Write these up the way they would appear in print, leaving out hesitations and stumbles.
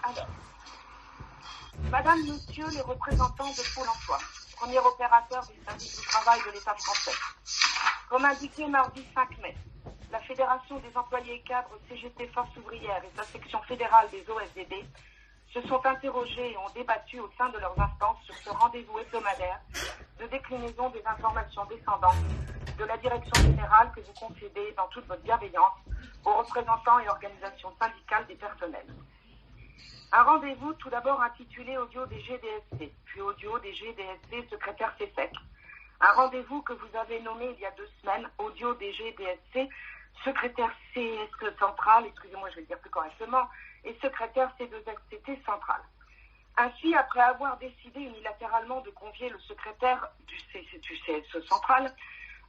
Alors, Madame, Monsieur les représentants de Pôle emploi, premier opérateur du service du travail de l'État français. Comme indiqué mardi 5 mai, la Fédération des employés et cadres CGT Force ouvrière et sa section fédérale des OSDD se sont interrogés et ont débattu au sein de leurs instances sur ce rendez-vous hebdomadaire de déclinaison des informations descendantes de la direction générale que vous concédez dans toute votre bienveillance aux représentants et organisations syndicales des personnels. Un rendez-vous tout d'abord intitulé Audio des GDSC, puis Audio des GDSC secrétaire CSEC. Un rendez-vous que vous avez nommé il y a 2 semaines, Audio des GDSC secrétaire CSE centrale, excusez-moi je vais le dire plus correctement, et secrétaire C2FCT centrale. Ainsi, après avoir décidé unilatéralement de convier le secrétaire du CSE central,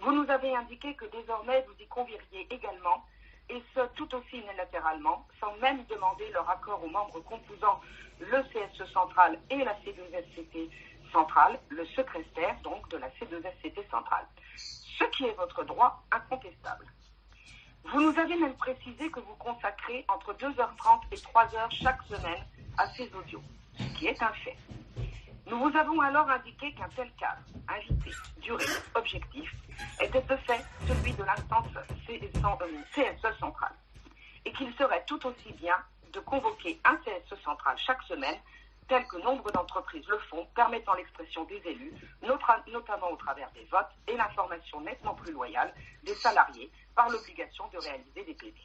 vous nous avez indiqué que désormais vous y convieriez également, et ce tout aussi unilatéralement, sans même demander leur accord aux membres composant le CSE central et la C2FCT centrale, le secrétaire donc de la C2FCT centrale. Ce qui est votre droit incontestable. Vous nous avez même précisé que vous consacrez entre 2h30 et 3h chaque semaine à ces audios, ce qui est un fait. Nous vous avons alors indiqué qu'un tel cadre, invité, durée, objectif, était de fait celui de l'instance CSE centrale, et qu'il serait tout aussi bien de convoquer un CSE central chaque semaine, tel que nombre d'entreprises le font, permettant l'expression des élus, notamment au travers des votes, et l'information nettement plus loyale des salariés par l'obligation de réaliser des PV.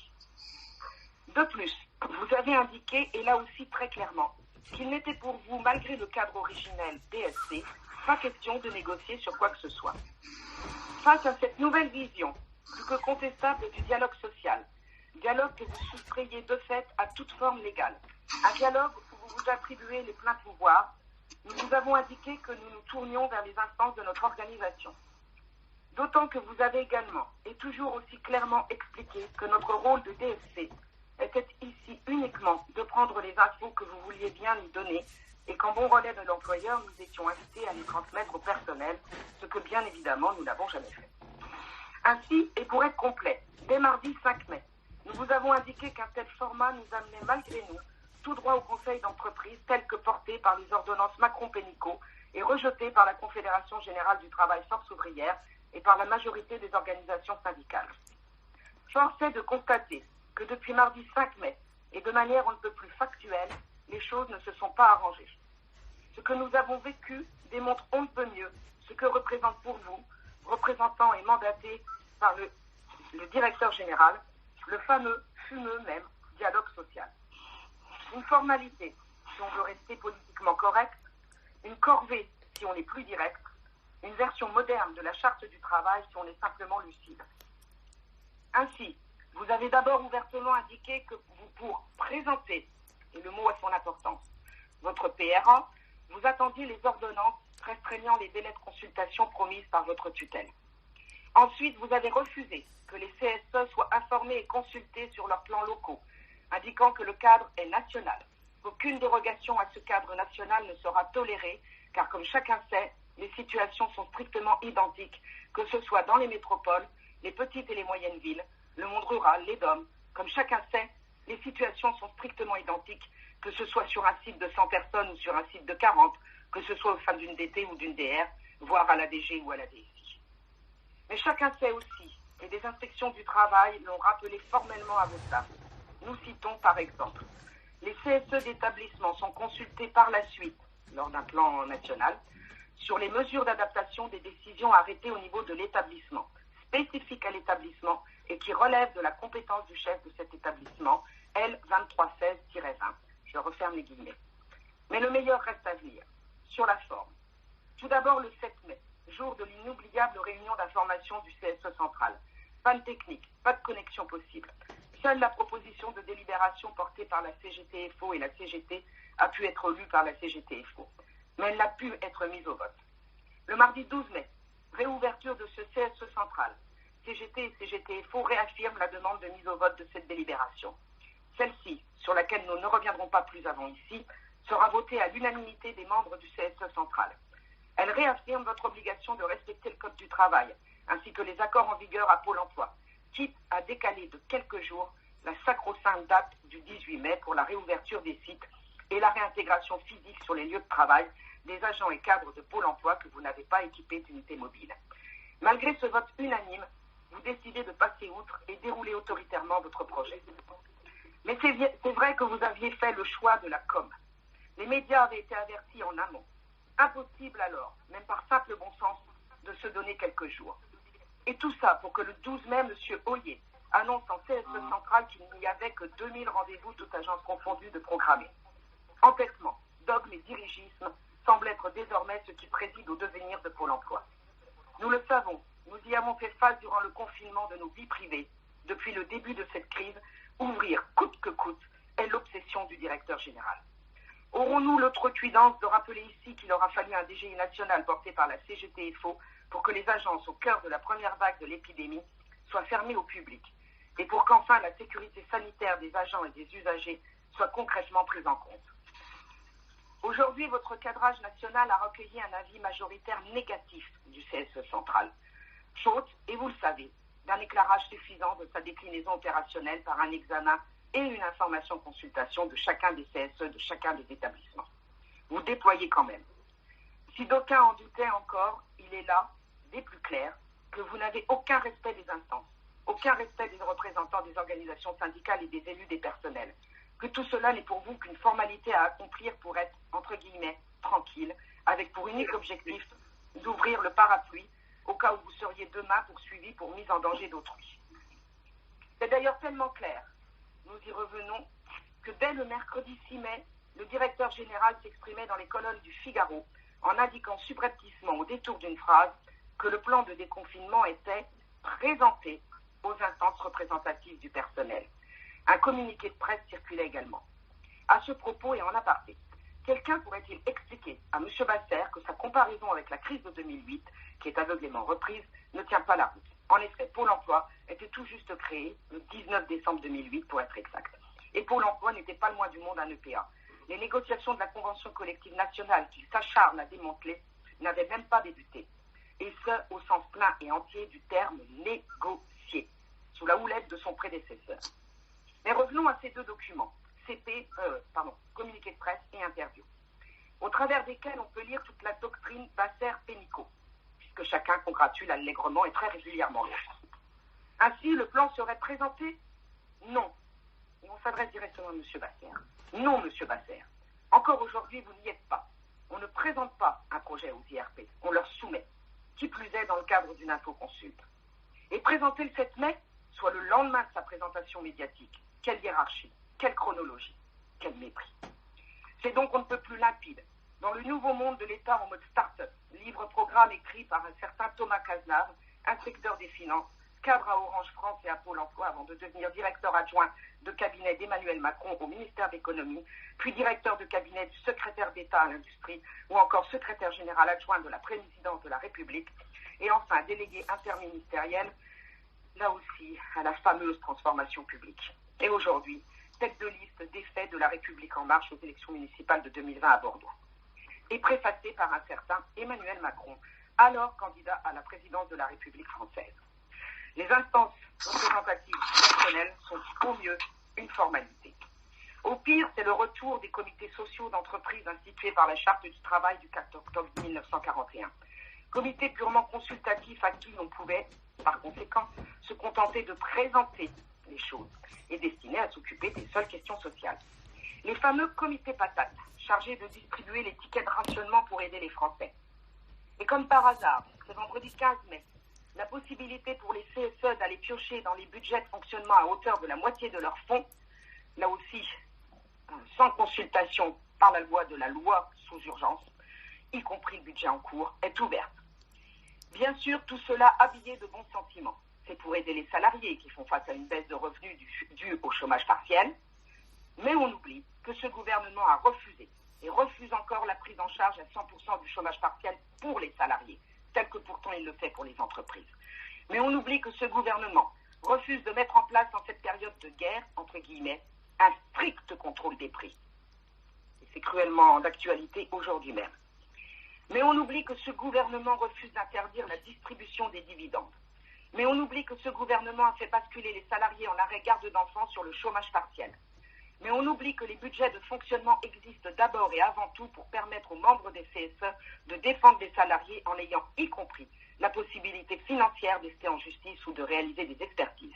De plus, vous avez indiqué, et là aussi très clairement, qu'il n'était pour vous, malgré le cadre originel DSC, pas question de négocier sur quoi que ce soit. Face à cette nouvelle vision, plus que contestable du dialogue social, dialogue que vous soustrayez de fait à toute forme légale, un dialogue où vous vous attribuez les pleins pouvoirs, nous vous avons indiqué que nous nous tournions vers les instances de notre organisation. D'autant que vous avez également, et toujours aussi clairement expliqué, que notre rôle de DSC était ici uniquement de prendre les infos que vous vouliez bien nous donner et qu'en bon relais de l'employeur, nous étions invités à les transmettre au personnel, ce que bien évidemment nous n'avons jamais fait. Ainsi, et pour être complet, dès mardi 5 mai, nous vous avons indiqué qu'un tel format nous amenait malgré nous tout droit au conseil d'entreprise tel que porté par les ordonnances Macron-Pénicaud et rejeté par la Confédération générale du travail Force ouvrière et par la majorité des organisations syndicales. Force est de constater que depuis mardi 5 mai, et de manière on ne peut plus factuelle, les choses ne se sont pas arrangées. Ce que nous avons vécu démontre on ne peut mieux ce que représente pour vous, représentant et mandaté par le directeur général, le fameux même dialogue social. Une formalité, si on veut rester politiquement correct, une corvée, si on est plus direct, une version moderne de la charte du travail, si on est simplement lucide. Ainsi, vous avez d'abord ouvertement indiqué que vous, pour présenter, et le mot a son importance, votre PRA, vous attendiez les ordonnances restreignant les délais de consultation promises par votre tutelle. Ensuite, vous avez refusé que les CSE soient informés et consultés sur leurs plans locaux, indiquant que le cadre est national, qu'aucune dérogation à ce cadre national ne sera tolérée, car comme chacun sait, les situations sont strictement identiques, que ce soit dans les métropoles, les petites et les moyennes villes, le monde rural, les DOM. Comme chacun sait, les situations sont strictement identiques, que ce soit sur un site de 100 personnes ou sur un site de 40, que ce soit au sein d'une DT ou d'une DR, voire à la DG ou à la DSI. Mais chacun sait aussi, et des inspections du travail l'ont rappelé formellement à vos staffs. Nous citons par exemple, les CSE d'établissement sont consultés par la suite, lors d'un plan national, sur les mesures d'adaptation des décisions arrêtées au niveau de l'établissement, spécifiques à l'établissement et qui relèvent de la compétence du chef de cet établissement, L 2316-20. Je referme les guillemets. Mais le meilleur reste à venir. Sur la forme. Tout d'abord le 7 mai, jour de l'inoubliable réunion d'information du CSE central. Panne technique, pas de connexion possible. Seule la proposition de délibération portée par la CGT-FO et la CGT a pu être lue par la CGT-FO. Mais elle n'a pu être mise au vote. Le mardi 12 mai, réouverture de ce CSE central. CGT et CGT-FO réaffirment la demande de mise au vote de cette délibération. Celle-ci, sur laquelle nous ne reviendrons pas plus avant ici, sera votée à l'unanimité des membres du CSE central. Elle réaffirme votre obligation de respecter le Code du travail, ainsi que les accords en vigueur à Pôle emploi, quitte à décaler de quelques jours la sacro-sainte date du 18 mai pour la réouverture des sites la réintégration physique sur les lieux de travail des agents et cadres de Pôle emploi que vous n'avez pas équipés d'unités mobiles. Malgré ce vote unanime, vous décidez de passer outre et dérouler autoritairement votre projet. Mais c'est vrai que vous aviez fait le choix de la com. Les médias avaient été avertis en amont. Impossible alors, même par simple bon sens, de se donner quelques jours. Et tout ça pour que le 12 mai, M. Hoyer annonce en CSE central qu'il n'y avait que 2000 rendez-vous, toutes agences confondues, de programmés. Entêtement, dogme et dirigisme semblent être désormais ce qui préside au devenir de Pôle emploi. Nous le savons, nous y avons fait face durant le confinement de nos vies privées. Depuis le début de cette crise, ouvrir coûte que coûte est l'obsession du directeur général. Aurons-nous l'outrecuidance de rappeler ici qu'il aura fallu un DGI national porté par la CGT-FO pour que les agences au cœur de la première vague de l'épidémie soient fermées au public et pour qu'enfin la sécurité sanitaire des agents et des usagers soit concrètement prise en compte. Aujourd'hui, votre cadrage national a recueilli un avis majoritaire négatif du CSE central, faute, et vous le savez, d'un éclairage suffisant de sa déclinaison opérationnelle par un examen et une information-consultation de chacun des CSE, de chacun des établissements. Vous déployez quand même. Si d'aucuns en doutaient encore, il est là, des plus clairs, que vous n'avez aucun respect des instances, aucun respect des représentants des organisations syndicales et des élus des personnels, que tout cela n'est pour vous qu'une formalité à accomplir pour être, entre guillemets, tranquille, avec pour unique objectif d'ouvrir le parapluie au cas où vous seriez demain poursuivi pour mise en danger d'autrui. C'est d'ailleurs tellement clair, nous y revenons, que dès le mercredi 6 mai, le directeur général s'exprimait dans les colonnes du Figaro en indiquant subrepticement au détour d'une phrase que le plan de déconfinement était présenté aux instances représentatives du personnel. Un communiqué de presse circulait également. À ce propos et en aparté, quelqu'un pourrait-il expliquer à M. Basser que sa comparaison avec la crise de 2008, qui est aveuglément reprise, ne tient pas la route? En effet, Pôle emploi était tout juste créé le 19 décembre 2008 pour être exact. Et Pôle emploi n'était pas le moins du monde un EPA. Les négociations de la convention collective nationale qu'il s'acharne à démanteler n'avaient même pas débuté. Et ce, au sens plein et entier du terme négocié, sous la houlette de son prédécesseur. Mais revenons à ces deux documents, communiqué de presse et interview, au travers desquels on peut lire toute la doctrine Basser-Pénicaud, puisque chacun congratule allègrement et très régulièrement l'autre. Ainsi, le plan serait présenté? Non. Et on s'adresse directement à M. Basser. Non, M. Basser. Encore aujourd'hui, vous n'y êtes pas. On ne présente pas un projet aux IRP, on leur soumet, qui plus est dans le cadre d'une infoconsulte. Et présenter le 7 mai, soit le lendemain de sa présentation médiatique. Quelle hiérarchie, quelle chronologie, quel mépris. C'est donc on ne peut plus limpide. Dans le nouveau monde de l'État en mode start-up, livre-programme écrit par un certain Thomas Cazenave, inspecteur des finances, cadre à Orange France et à Pôle emploi avant de devenir directeur adjoint de cabinet d'Emmanuel Macron au ministère de l'économie, puis directeur de cabinet du secrétaire d'État à l'industrie ou encore secrétaire général adjoint de la présidence de la République et enfin délégué interministériel, là aussi, à la fameuse transformation publique. Et aujourd'hui, tête de liste des faits de la République en marche aux élections municipales de 2020 à Bordeaux. Et préfacé par un certain Emmanuel Macron, alors candidat à la présidence de la République française. Les instances représentatives personnelles sont au mieux une formalité. Au pire, c'est le retour des comités sociaux d'entreprise institués par la Charte du travail du 4 octobre 1941. Comité purement consultatif à qui on pouvait, par conséquent, se contenter de présenter les choses et destiné à s'occuper des seules questions sociales. Les fameux comités patates, chargés de distribuer les tickets de rationnement pour aider les Français. Et comme par hasard, ce vendredi 15 mai, la possibilité pour les CSE d'aller piocher dans les budgets de fonctionnement à hauteur de la moitié de leurs fonds, là aussi, sans consultation par la loi de la loi sous urgence, y compris le budget en cours, est ouverte. Bien sûr, tout cela habillé de bons sentiments. C'est pour aider les salariés qui font face à une baisse de revenus due au chômage partiel. Mais on oublie que ce gouvernement a refusé et refuse encore la prise en charge à 100% du chômage partiel pour les salariés, tel que pourtant il le fait pour les entreprises. Mais on oublie que ce gouvernement refuse de mettre en place dans cette période de guerre, entre guillemets, un strict contrôle des prix. Et c'est cruellement d'actualité aujourd'hui même. Mais on oublie que ce gouvernement refuse d'interdire la distribution des dividendes. Mais on oublie que ce gouvernement a fait basculer les salariés en arrêt garde d'enfants sur le chômage partiel. Mais on oublie que les budgets de fonctionnement existent d'abord et avant tout pour permettre aux membres des CSE de défendre les salariés en ayant, y compris, la possibilité financière d'ester en justice ou de réaliser des expertises.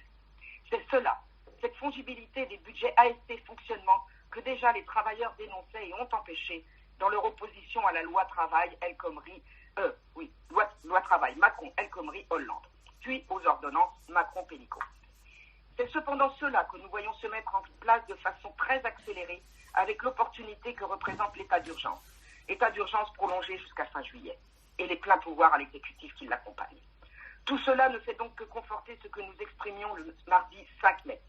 C'est cela, cette fongibilité des budgets AST fonctionnement que déjà les travailleurs dénonçaient et ont empêché dans leur opposition à la loi travail El Khomri, loi travail Macron El Khomri Hollande, puis aux ordonnances Macron-Pénicaud. C'est cependant cela que nous voyons se mettre en place de façon très accélérée avec l'opportunité que représente l'état d'urgence. État d'urgence prolongé jusqu'à fin juillet et les pleins pouvoirs à l'exécutif qui l'accompagnent. Tout cela ne fait donc que conforter ce que nous exprimions le mardi 5 mai.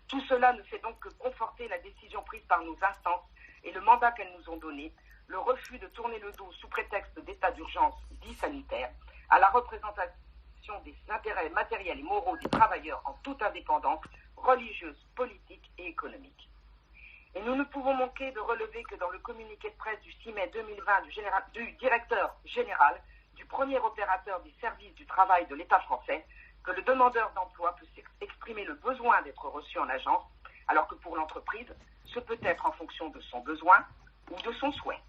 Tout cela ne fait donc que conforter la décision prise par nos instances et le mandat qu'elles nous ont donné, le refus de tourner le dos sous prétexte d'état d'urgence dit sanitaire à la représentation des intérêts matériels et moraux des travailleurs en toute indépendance, religieuse, politique et économique. Et nous ne pouvons manquer de relever que dans le communiqué de presse du 6 mai 2020 du directeur général du premier opérateur des services du travail de l'État français, que le demandeur d'emploi peut exprimer le besoin d'être reçu en agence, alors que pour l'entreprise, ce peut être en fonction de son besoin ou de son souhait.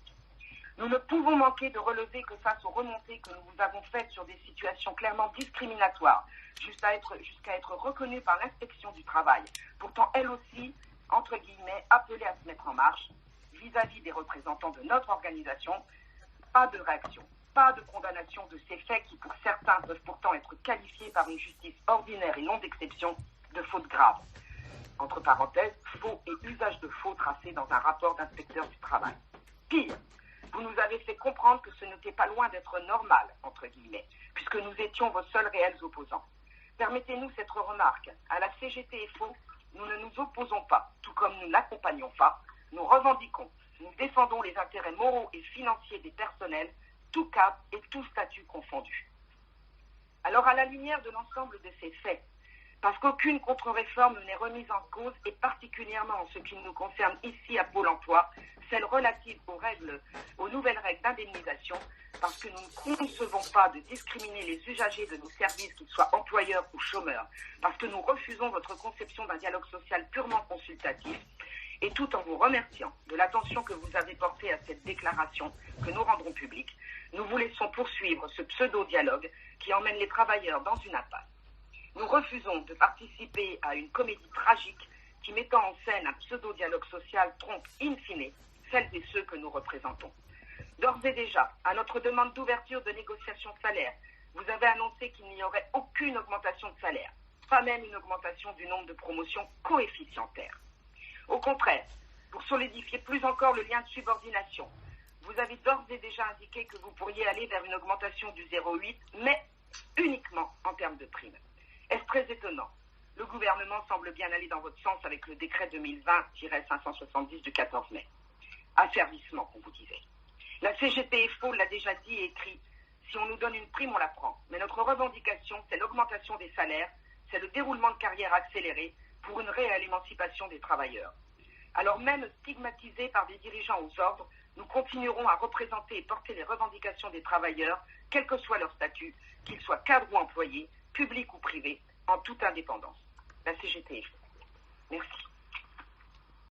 Nous ne pouvons manquer de relever que face aux remontées que nous vous avons faites sur des situations clairement discriminatoires, jusqu'à être reconnues par l'inspection du travail, pourtant elle aussi, entre guillemets, appelée à se mettre en marche, vis-à-vis des représentants de notre organisation, pas de réaction, pas de condamnation de ces faits qui pour certains peuvent pourtant être qualifiés par une justice ordinaire et non d'exception de fautes graves. Entre parenthèses, faux et usage de faux tracés dans un rapport d'inspecteur du travail. Pire, vous nous avez fait comprendre que ce n'était pas loin d'être normal, entre guillemets, puisque nous étions vos seuls réels opposants. Permettez-nous cette remarque. À la CGT-FO, nous ne nous opposons pas, tout comme nous n'accompagnons pas. Nous revendiquons, nous défendons les intérêts moraux et financiers des personnels, tout cadre et tout statut confondus. Alors, à la lumière de l'ensemble de ces faits, parce qu'aucune contre-réforme n'est remise en cause, et particulièrement en ce qui nous concerne ici à Pôle emploi, celle relative aux nouvelles règles d'indemnisation, parce que nous ne concevons pas de discriminer les usagers de nos services, qu'ils soient employeurs ou chômeurs, parce que nous refusons votre conception d'un dialogue social purement consultatif, et tout en vous remerciant de l'attention que vous avez portée à cette déclaration que nous rendrons publique, nous vous laissons poursuivre ce pseudo-dialogue qui emmène les travailleurs dans une impasse. Nous refusons de participer à une comédie tragique qui, mettant en scène un pseudo-dialogue social, trompe in fine celles et ceux que nous représentons. D'ores et déjà, à notre demande d'ouverture de négociations salaires, vous avez annoncé qu'il n'y aurait aucune augmentation de salaire, pas même une augmentation du nombre de promotions coefficientaires. Au contraire, pour solidifier plus encore le lien de subordination, vous avez d'ores et déjà indiqué que vous pourriez aller vers une augmentation du 0,8, mais uniquement en termes de primes. Est-ce très étonnant? Le gouvernement semble bien aller dans votre sens avec le décret 2020-570 du 14 mai. Asservissement, qu'on vous disait. La CGT-FO l'a déjà dit et écrit, si on nous donne une prime, on la prend. Mais notre revendication, c'est l'augmentation des salaires, c'est le déroulement de carrière accéléré pour une réelle émancipation des travailleurs. Alors même stigmatisés par des dirigeants aux ordres, nous continuerons à représenter et porter les revendications des travailleurs, quel que soit leur statut, qu'ils soient cadres ou employés, publics ou privés, en toute indépendance. La CGT. Merci.